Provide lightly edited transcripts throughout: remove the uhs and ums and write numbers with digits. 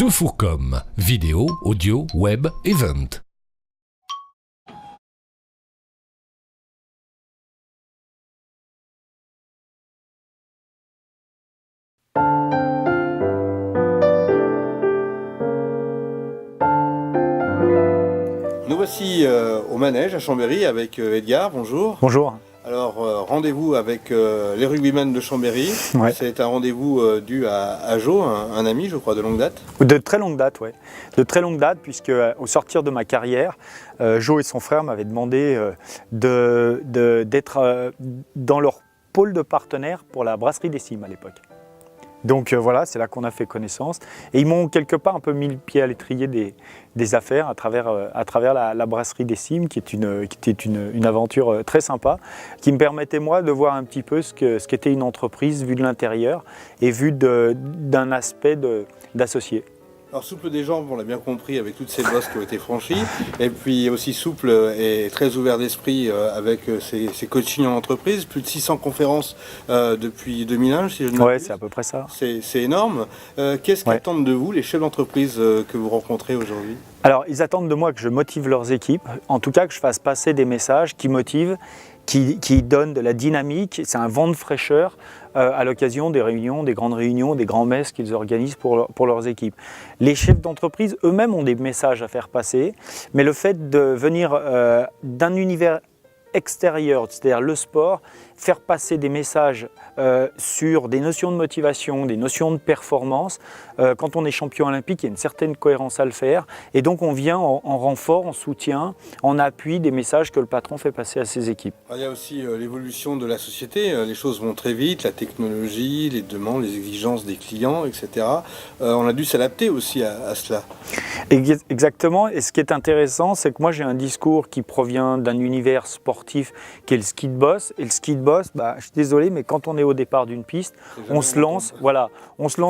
Defourcom, vidéo, audio, web, event. Nous voici au manège à Chambéry avec Edgar, bonjour. Bonjour. Alors rendez-vous avec les rugbymen de Chambéry. Ouais. C'est un rendez-vous dû à Jo, un ami je crois de longue date. De très longue date, oui. De très longue date, puisque au sortir de ma carrière, Jo et son frère m'avaient demandé d'être dans leur pôle de partenaires pour la brasserie des Cimes à l'époque. Donc voilà, c'est là qu'on a fait connaissance. Et ils m'ont quelque part un peu mis le pied à l'étrier des affaires à travers la brasserie des Cimes, qui était une aventure très sympa, qui me permettait moi de voir un petit peu ce qu'était une entreprise vue de l'intérieur et vue d'un aspect d'associé. Alors souple des jambes, on l'a bien compris avec toutes ces bosses qui ont été franchies, et puis aussi souple et très ouvert d'esprit avec ses coachings en entreprise, plus de 600 conférences depuis 2001, si je ne m'abuse. Ouais, c'est à peu près ça. C'est énorme. Qu'est-ce qu'attendent de vous les chefs d'entreprise que vous rencontrez aujourd'hui ? Alors, ils attendent de moi que je motive leurs équipes, en tout cas que je fasse passer des messages qui motivent, qui donnent de la dynamique. C'est un vent de fraîcheur à l'occasion des réunions, des grandes réunions, des grands messes qu'ils organisent pour leurs équipes. Les chefs d'entreprise eux-mêmes ont des messages à faire passer, mais le fait de venir d'un univers extérieur, c'est-à-dire le sport, faire passer des messages sur des notions de motivation, des notions de performance. Quand on est champion olympique, il y a une certaine cohérence à le faire. Et donc on vient en renfort, en soutien, en appui des messages que le patron fait passer à ses équipes. Il y a aussi l'évolution de la société. Les choses vont très vite, la technologie, les demandes, les exigences des clients, etc. On a dû s'adapter aussi à cela. Exactement. Et ce qui est intéressant, c'est que moi j'ai un discours qui provient d'un univers sportif qui est le ski de boss. Et le ski de boss, je suis désolé, mais quand on est au départ d'une piste, on se lance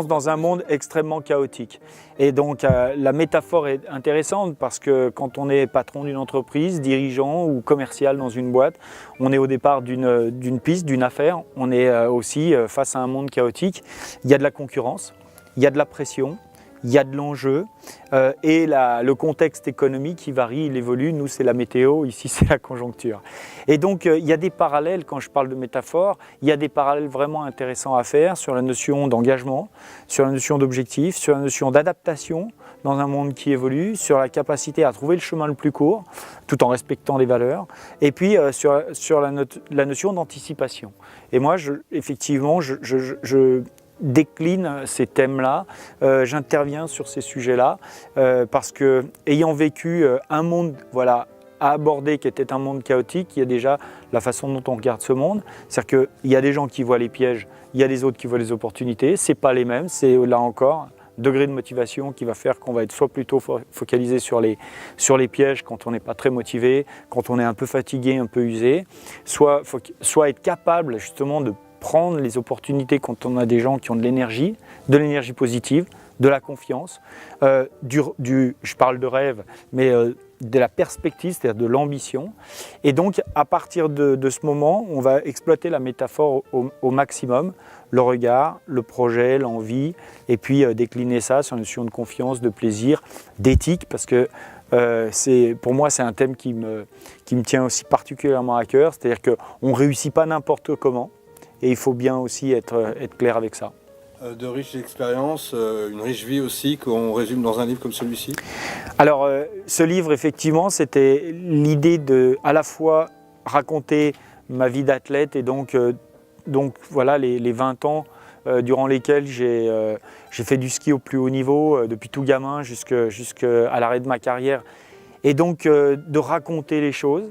dans un monde extrêmement chaotique. Et donc la métaphore est intéressante parce que quand on est patron d'une entreprise, dirigeant ou commercial dans une boîte, on est au départ d'une piste, d'une affaire. On est aussi face à un monde chaotique. Il y a de la concurrence, il y a de la pression, il y a de l'enjeu et le contexte économique qui varie, il évolue. Nous, c'est la météo, ici, c'est la conjoncture. Et donc, il y a des parallèles, quand je parle de métaphore, il y a des parallèles vraiment intéressants à faire sur la notion d'engagement, sur la notion d'objectif, sur la notion d'adaptation dans un monde qui évolue, sur la capacité à trouver le chemin le plus court, tout en respectant les valeurs, et puis sur la notion d'anticipation. Et moi, effectivement, je décline ces thèmes-là, j'interviens sur ces sujets-là parce que, ayant vécu un monde à aborder qui était un monde chaotique, il y a déjà la façon dont on regarde ce monde. C'est-à-dire qu'il y a des gens qui voient les pièges, il y a des autres qui voient les opportunités, c'est pas les mêmes, c'est là encore degré de motivation qui va faire qu'on va être soit plutôt focalisé sur les pièges quand on n'est pas très motivé, quand on est un peu fatigué, un peu usé, soit être capable justement de prendre les opportunités quand on a des gens qui ont de l'énergie positive, de la confiance, je parle de rêve, mais de la perspective, c'est-à-dire de l'ambition. Et donc, à partir de ce moment, on va exploiter la métaphore au maximum, le regard, le projet, l'envie, et puis décliner ça sur une notion de confiance, de plaisir, d'éthique, parce que pour moi, c'est un thème qui me tient aussi particulièrement à cœur, c'est-à-dire qu'on ne réussit pas n'importe comment, et il faut bien aussi être clair avec ça. De riches expériences, une riche vie aussi, qu'on résume dans un livre comme celui-ci ? Alors, ce livre, effectivement, c'était l'idée de à la fois raconter ma vie d'athlète et donc voilà les 20 ans durant lesquels j'ai fait du ski au plus haut niveau, depuis tout gamin jusqu'à l'arrêt de ma carrière, et donc de raconter les choses.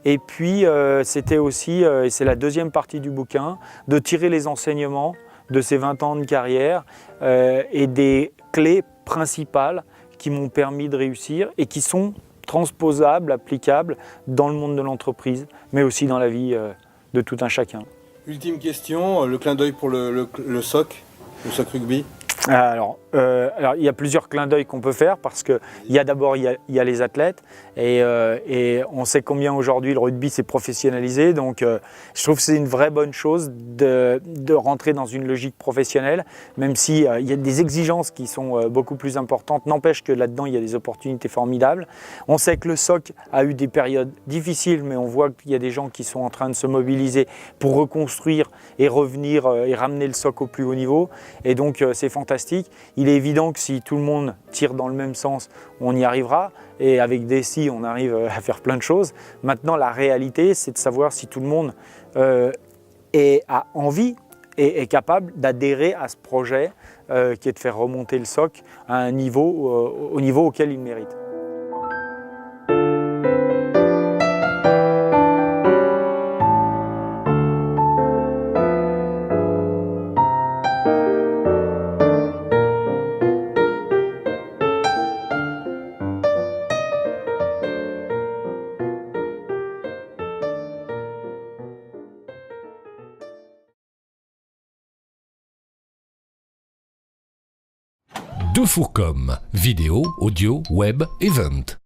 Et puis, c'était aussi, et c'est la deuxième partie du bouquin, de tirer les enseignements de ces 20 ans de carrière et des clés principales qui m'ont permis de réussir et qui sont transposables, applicables dans le monde de l'entreprise, mais aussi dans la vie de tout un chacun. Ultime question, le clin d'œil pour le SOC rugby ? Alors, alors il y a plusieurs clins d'œil qu'on peut faire parce que d'abord il y a les athlètes et on sait combien aujourd'hui le rugby s'est professionnalisé, donc je trouve que c'est une vraie bonne chose de rentrer dans une logique professionnelle, même si il y a des exigences qui sont beaucoup plus importantes, n'empêche que là-dedans il y a des opportunités formidables. On sait que le SOC a eu des périodes difficiles, mais on voit qu'il y a des gens qui sont en train de se mobiliser pour reconstruire et revenir et ramener le SOC au plus haut niveau, et donc c'est fantastique. Il est évident que si tout le monde tire dans le même sens, on y arrivera, et avec Deci, on arrive à faire plein de choses. Maintenant, la réalité, c'est de savoir si tout le monde a envie et est capable d'adhérer à ce projet qui est de faire remonter le SOC à un niveau, au niveau auquel il mérite. Deux Fourcom, vidéo, audio, web, event.